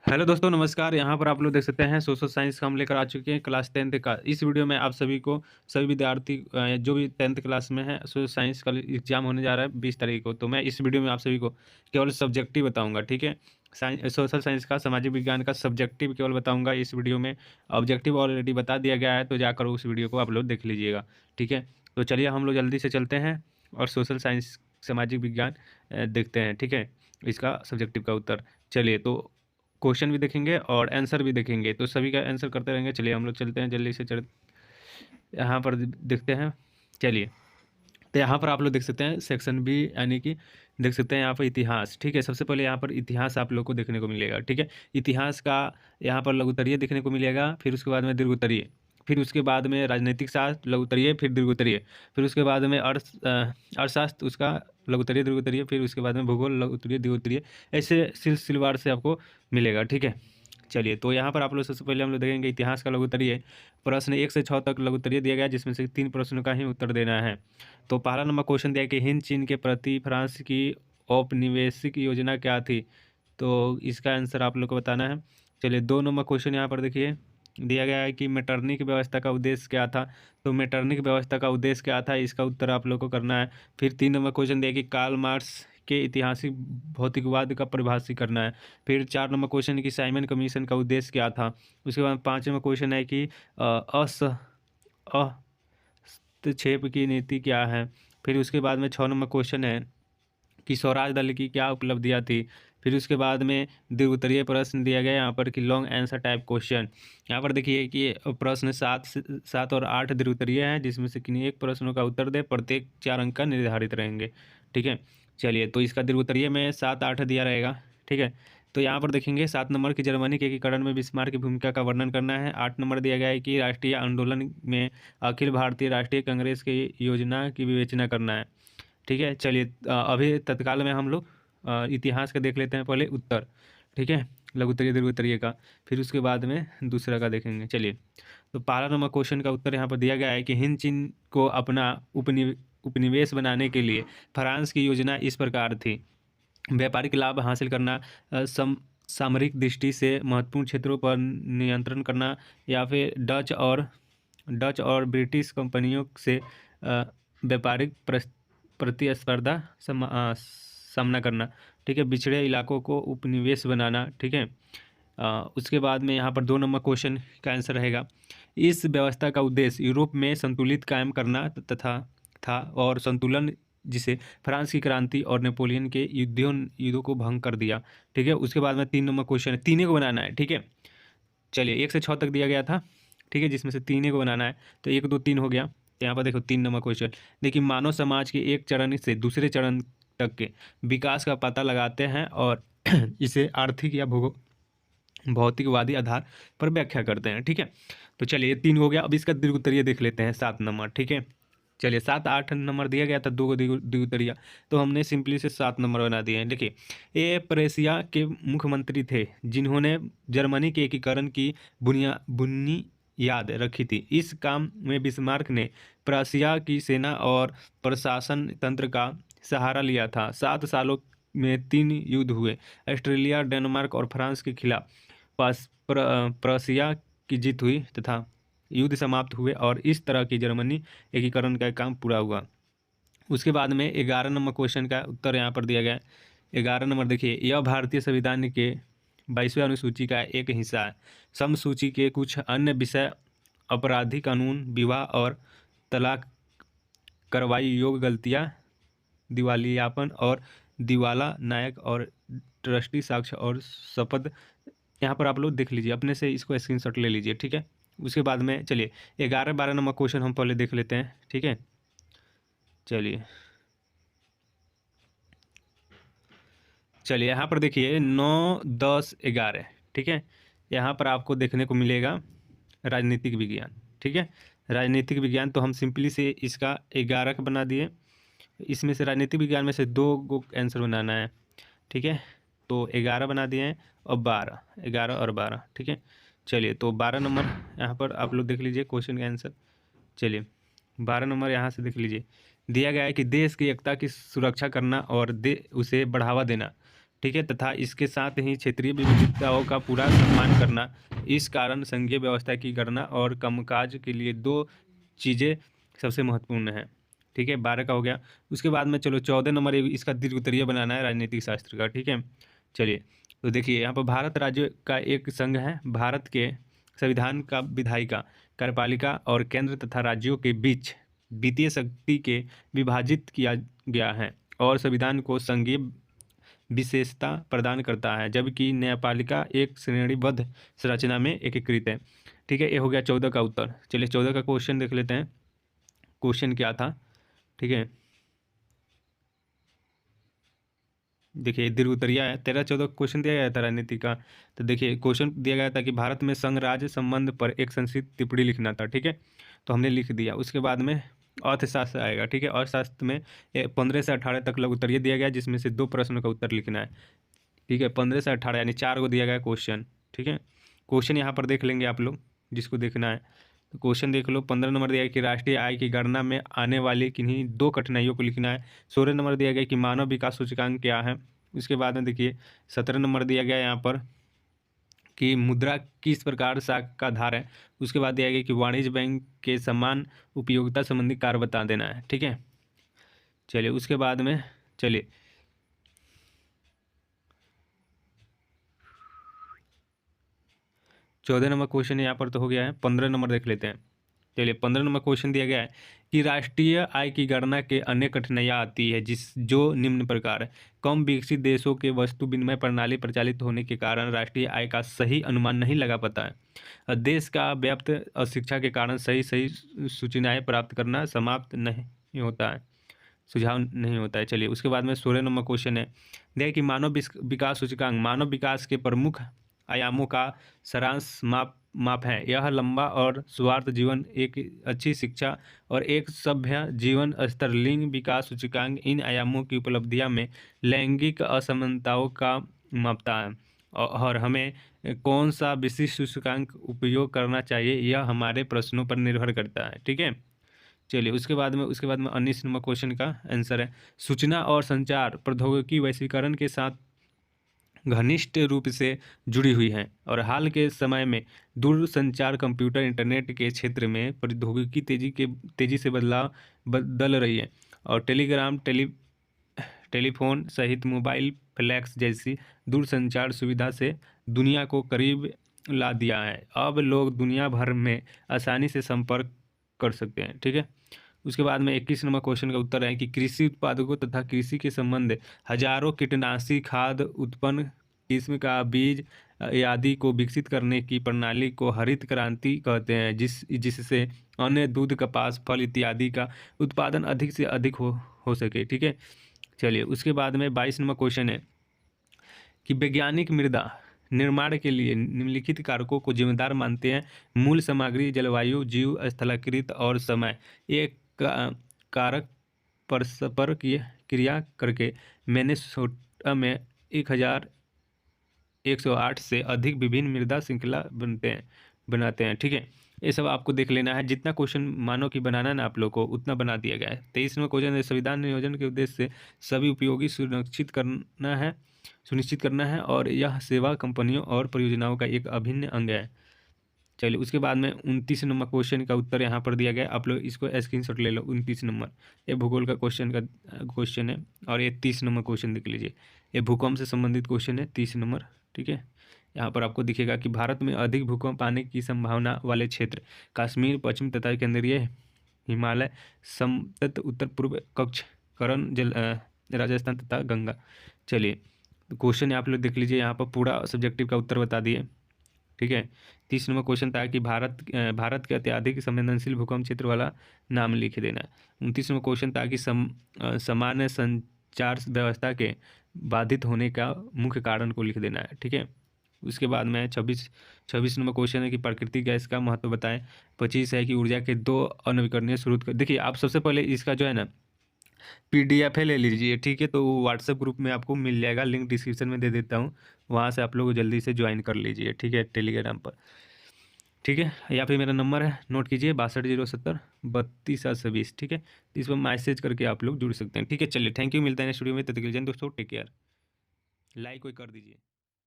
Hello दोस्तों नमस्कार। यहाँ पर आप लोग देख सकते हैं सोशल साइंस का हम लेकर आ चुके हैं क्लास 10th का। इस वीडियो में आप सभी को सभी विद्यार्थी जो भी 10th क्लास में है सोशल साइंस का एग्जाम होने जा रहा है 20 तारीख को। तो मैं इस वीडियो में आप सभी को केवल सब्जेक्टिव बताऊंगा, ठीक है। साइंस सोशल साइंस का सामाजिक विज्ञान का सब्जेक्टिव केवल बताऊंगा इस वीडियो में। ऑब्जेक्टिव ऑलरेडी बता दिया गया है, तो जाकर उस वीडियो को आप लोग देख लीजिएगा, ठीक है। तो चलिए हम लोग जल्दी से चलते हैं और सोशल साइंस सामाजिक विज्ञान देखते हैं, ठीक है। इसका सब्जेक्टिव का उत्तर। चलिए तो क्वेश्चन भी देखेंगे और आंसर भी देखेंगे, तो सभी का आंसर करते रहेंगे। चलिए हम लोग चलते हैं जल्दी से यहाँ पर देखते हैं। चलिए तो यहाँ पर आप लोग देख सकते हैं सेक्शन बी, यानी कि देख सकते हैं यहाँ पर इतिहास, ठीक है। सबसे पहले यहाँ पर इतिहास आप लोग को देखने को मिलेगा, ठीक है। इतिहास का यहाँ पर लघु उत्तरीय देखने को मिलेगा, फिर उसके बाद में दीर्घ उत्तरीय, फिर उसके बाद में राजनीतिक शास्त्र लघु उत्तरीय, फिर दीर्घ उत्तरीय, फिर उसके बाद में अर्थशास्त्र उसका लघु उत्तरीय दीर्घ उत्तरीय, फिर उसके बाद में भूगोल लघु उत्तरीय दीर्घ उत्तरीय, ऐसे सिलसिलेवार से आपको मिलेगा, ठीक है। चलिए तो यहाँ पर आप लोग सबसे पहले हम लोग देखेंगे इतिहास का लघु उत्तरीय। प्रश्न 1 से 6 तक लघु उत्तरीय दिया गया, जिसमें से 3 प्रश्नों का ही उत्तर देना है। तो पहला नंबर क्वेश्चन दिया कि हिंद चीन के प्रति फ्रांस की औपनिवेशिक योजना क्या थी। तो इसका आंसर आप लोग को बताना है। चलिए 2 नंबर क्वेश्चन यहाँ पर देखिए दिया गया है कि मेटरनिक व्यवस्था का उद्देश्य क्या था। तो मेटरनिक व्यवस्था का उद्देश्य क्या था, इसका उत्तर आप लोग को करना है। फिर 3 नंबर क्वेश्चन दिया कि कार्ल मार्क्स के ऐतिहासिक भौतिकवाद का परिभाषित करना है। फिर 4 नंबर क्वेश्चन है कि साइमन कमीशन का उद्देश्य क्या था। उसके बाद 5 नंबर क्वेश्चन है कि हस्तक्षेप की नीति क्या है। फिर उसके बाद में 6 नंबर क्वेश्चन है कि स्वराज दल की क्या उपलब्धियां थी। फिर उसके बाद में दीर्घ उत्तरीय प्रश्न दिया गया यहाँ पर कि लॉन्ग आंसर टाइप क्वेश्चन। यहाँ पर देखिए कि प्रश्न 7 और 8 दीर्घ उत्तरीय हैं, जिसमें से किन्हीं एक प्रश्नों का उत्तर दे, प्रत्येक 4 अंक का निर्धारित रहेंगे, ठीक है। चलिए तो इसका दीर्घ उत्तरीय में 7-8 दिया रहेगा, ठीक है। तो यहाँ पर देखेंगे 7 नंबर की जर्मनी के एकीकरण में बिस्मार्क की भूमिका का वर्णन करना है। 8 नंबर दिया गया है कि राष्ट्रीय आंदोलन में अखिल भारतीय राष्ट्रीय कांग्रेस की योजना की विवेचना करना है, ठीक है। चलिए अभी तत्काल में हम लोग इतिहास का देख लेते हैं पहले उत्तर, ठीक है, लघु उत्तरीय दीर्घ उत्तरीय का। फिर उसके बाद में दूसरा का देखेंगे। चलिए तो पहला नंबर क्वेश्चन का उत्तर यहाँ पर दिया गया है कि हिंद चीन को अपना उपनिवेश बनाने के लिए फ्रांस की योजना इस प्रकार थी। व्यापारिक लाभ हासिल करना, सामरिक दृष्टि से महत्वपूर्ण क्षेत्रों पर नियंत्रण करना, या फिर डच और ब्रिटिश कंपनियों से व्यापारिक प्रतिस्पर्धा सामना करना, ठीक है। बिछड़े इलाकों को उपनिवेश बनाना, ठीक है। उसके बाद में यहाँ पर 2 नंबर क्वेश्चन का आंसर रहेगा इस व्यवस्था का उद्देश्य यूरोप में संतुलित कायम करना तथा था, और संतुलन जिसे फ्रांस की क्रांति और नेपोलियन के युद्धों को भंग कर दिया, ठीक है। उसके बाद में 3 नंबर क्वेश्चन है, तीनों को बनाना है, ठीक है। चलिए 1 से 6 तक दिया गया था, ठीक है, जिसमें से 3 को बनाना है। तो 1 2 3 हो गया। तो यहाँ पर देखो 3 नंबर क्वेश्चन देखिए, मानव समाज के एक चरण से दूसरे चरण तक के विकास का पता लगाते हैं और इसे आर्थिक या भौतिकवादी आधार पर व्याख्या करते हैं, ठीक है। तो चलिए 3 हो गया। अब इसका दीर्घ उत्तरीय देख लेते हैं 7 नंबर, ठीक है। चलिए 7 8 नंबर दिया गया था, 2 को दीर्घ उत्तरीय, तो हमने सिंपली से 7 नंबर बना दिए हैं। देखिए ये प्रेसिया के मुख्यमंत्री थे जिन्होंने जर्मनी के एकीकरण की बुनियाद रखी थी। इस काम में बिस्मार्क ने प्रेसिया की सेना और प्रशासन तंत्र का सहारा लिया था। 7 सालों में 3 युद्ध हुए, ऑस्ट्रेलिया, डेनमार्क और फ्रांस के खिलाफ। प्रशिया की जीत हुई तथा युद्ध समाप्त हुए, और इस तरह की जर्मनी एकीकरण का काम पूरा हुआ। उसके बाद में 11 नंबर क्वेश्चन का उत्तर यहाँ पर दिया गया है। 11 नंबर देखिए, यह भारतीय संविधान के 22वें अनुसूची का एक हिस्सा है। सम सूची के कुछ अन्य विषय आपराधिक कानून, विवाह और तलाक, कार्रवाई योग्य गलतियाँ, दिवालियापन और दिवाला नायक और ट्रस्टी साक्ष्य और शपथ, यहाँ पर आप लोग देख लीजिए, अपने से इसको स्क्रीनशॉट ले लीजिए, ठीक है। उसके बाद में चलिए 11 12 नंबर क्वेश्चन हम पहले देख लेते हैं, ठीक है। चलिए यहाँ पर देखिए 9 10 11, ठीक है। यहाँ पर आपको देखने को मिलेगा राजनीतिक विज्ञान, ठीक है। राजनीतिक विज्ञान, तो हम सिंपली से इसका 11 का बना दिए। इसमें से राजनीतिक विज्ञान में से 2 को आंसर बनाना है, ठीक है। तो 11 बना दिए हैं और 12, 11 और 12, ठीक है। चलिए तो 12 नंबर यहाँ पर आप लोग देख लीजिए क्वेश्चन का आंसर। चलिए 12 नंबर यहाँ से देख लीजिए, दिया गया है कि देश की एकता की सुरक्षा करना और उसे बढ़ावा देना, ठीक है, तथा इसके साथ ही क्षेत्रीय विविधताओं का पूरा सम्मान करना। इस कारण संघीय व्यवस्था की गणना और कामकाज के लिए दो चीज़ें सबसे महत्वपूर्ण हैं। ठीक है, 12 का हो गया। उसके बाद में चलो 14 नंबर इसका दीर्घ उत्तरीय बनाना है राजनीतिक शास्त्र का। ठीक है, चलिए तो देखिए यहाँ पर भारत राज्य का एक संघ है। भारत के संविधान का विधायिका, कार्यपालिका और केंद्र तथा राज्यों के बीच वित्तीय शक्ति के विभाजित किया गया है और संविधान को संघीय विशेषता प्रदान करता है, जबकि न्यायपालिका एक श्रेणीबद्ध संरचना में एकीकृत है। ठीक है, ये हो गया 14 का उत्तर। चलिए 14 का क्वेश्चन देख लेते हैं, क्वेश्चन क्या था। ठीक है, देखिए दीर्घ उत्तरीय है। 13-14 क्वेश्चन दिया गया था राजनीति का। तो देखिए क्वेश्चन दिया गया था कि भारत में संघ राज्य संबंध पर एक संक्षिप्त टिप्पणी लिखना था। ठीक है, तो हमने लिख दिया। उसके बाद में अर्थशास्त्र आएगा। ठीक है, अर्थशास्त्र में 15 से 18 तक लघु उत्तरीय दिया गया, जिसमें से 2 प्रश्नों का उत्तर लिखना है। ठीक है, 15 से 18 यानी 4 को दिया गया क्वेश्चन। ठीक है, क्वेश्चन यहाँ पर देख लेंगे आप लोग जिसको देखना है। तो क्वेश्चन देख लो। 15 नंबर दिया गया कि राष्ट्रीय आय की गणना में आने वाली किन्हीं 2 कठिनाइयों को लिखना है। 16 नंबर दिया गया कि मानव विकास सूचकांक क्या है। उसके बाद में देखिए 17 नंबर दिया गया यहाँ पर कि मुद्रा किस प्रकार का आधार है। उसके बाद दिया गया कि वाणिज्य बैंक के समान उपयोगिता संबंधी कार्य बता देना है। ठीक है, चलिए उसके बाद में चलिए 14 नंबर क्वेश्चन यहाँ पर तो हो गया है। 15 नंबर देख लेते हैं। चलिए 15 नंबर क्वेश्चन दिया गया है कि राष्ट्रीय आय की गणना के अन्य कठिनाइयाँ आती है जो निम्न प्रकार है। कम विकसित देशों के वस्तु विनिमय प्रणाली प्रचालित होने के कारण राष्ट्रीय आय का सही अनुमान नहीं लगा पाता है। देश का व्याप्त अशिक्षा के कारण सही सूचनाएं प्राप्त करना समाप्त नहीं होता है, सुझाव नहीं होता है। चलिए उसके बाद में 16 नंबर क्वेश्चन है। देखिए कि मानव विकास सूचकांक मानव विकास के प्रमुख आयामों का सारांश माप है। यह लंबा और स्वार्थ जीवन, एक अच्छी शिक्षा और एक सभ्य जीवन स्तर। लिंग विकास सूचकांक इन आयामों की उपलब्धियां में लैंगिक असमानताओं का मापता है और हमें कौन सा विशिष्ट सूचकांक उपयोग करना चाहिए यह हमारे प्रश्नों पर निर्भर करता है। ठीक है, चलिए उसके बाद में 19 नंबर क्वेश्चन का आंसर है। सूचना और संचार प्रौद्योगिकी वैश्वीकरण के साथ घनिष्ठ रूप से जुड़ी हुई है और हाल के समय में दूरसंचार, कंप्यूटर, इंटरनेट के क्षेत्र में प्रौद्योगिकी तेजी से बदल रही है और टेलीफोन सहित मोबाइल फ्लैक्स जैसी दूरसंचार सुविधा से दुनिया को करीब ला दिया है। अब लोग दुनिया भर में आसानी से संपर्क कर सकते हैं। ठीक है, उसके बाद में 21 नंबर क्वेश्चन का उत्तर है कि कृषि उत्पादकों तथा कृषि के संबंध हजारों कीटनाशी खाद उत्पन्न किस्म का बीज आदि को विकसित करने की प्रणाली को हरित क्रांति कहते हैं, जिससे अन्य दूध, कपास, फल इत्यादि का उत्पादन अधिक से अधिक हो सके। ठीक है, चलिए उसके बाद में 22 नंबर क्वेश्चन है कि वैज्ञानिक मृदा निर्माण के लिए निम्नलिखित कारकों को जिम्मेदार मानते हैं। मूल सामग्री, जलवायु, जीव, स्थलाकृत और समय। एक कारक परस्पर क्रिया करके मिनेसोटा में 1108 से अधिक विभिन्न मृदा श्रृंखला बनाते हैं। ठीक है, ये सब आपको देख लेना है। जितना क्वेश्चन मानो कि बनाना ना आप लोग को उतना बना दिया गया है। 23 नंबर क्वेश्चन है संविधान नियोजन के उद्देश्य से सभी उपयोगी सुनिश्चित करना है और यह सेवा कंपनियों और परियोजनाओं का एक अभिन्न अंग है। चलिए उसके बाद में 29 नंबर क्वेश्चन का उत्तर यहाँ पर दिया गया, आप लोग इसको स्क्रीनशॉट ले लो। 29 नंबर ये भूगोल का क्वेश्चन है और ये 30 नंबर क्वेश्चन देख लीजिए, ये भूकंप से संबंधित क्वेश्चन है 30 नंबर। ठीक है, यहाँ पर आपको दिखेगा कि भारत में अधिक भूकंप आने की संभावना वाले क्षेत्र कश्मीर, पश्चिम तथा केंद्रीय हिमालय, समतट उत्तर पूर्व कच्छ, करण राजस्थान तथा गंगा। चलिए क्वेश्चन आप लोग देख लीजिए, यहाँ पर पूरा सब्जेक्टिव का उत्तर बता दिए। ठीक है, 30 नंबर क्वेश्चन था कि भारत के अत्यधिक संवेदनशील भूकंप क्षेत्र वाला नाम लिख देना। 29 नंबर क्वेश्चन था कि सामान्य संचार व्यवस्था के बाधित होने का मुख्य कारण को लिख देना है। ठीक है, उसके बाद में 26 नंबर क्वेश्चन है कि प्राकृतिक गैस का महत्व बताएं। 25 है कि ऊर्जा के 2 अनवीकरणीय स्रोत। देखिए आप सबसे पहले इसका जो है ना PDF है ले लीजिए। ठीक है, तो व्हाट्सएप ग्रुप में आपको मिल जाएगा, लिंक डिस्क्रिप्शन में दे देता हूँ, वहाँ से आप लोग जल्दी से ज्वाइन कर लीजिए। ठीक है, टेलीग्राम पर। ठीक है, या फिर मेरा नंबर है, नोट कीजिए 62 070 32 720। ठीक है, इस पर मैसेज करके आप लोग जुड़ सकते हैं। ठीक है, चलिए थैंक यू, मिलता है नेक्स्ट वीडियो में। तब तक के लिए दोस्तों टेक केयर। लाइक कोई कर दीजिए।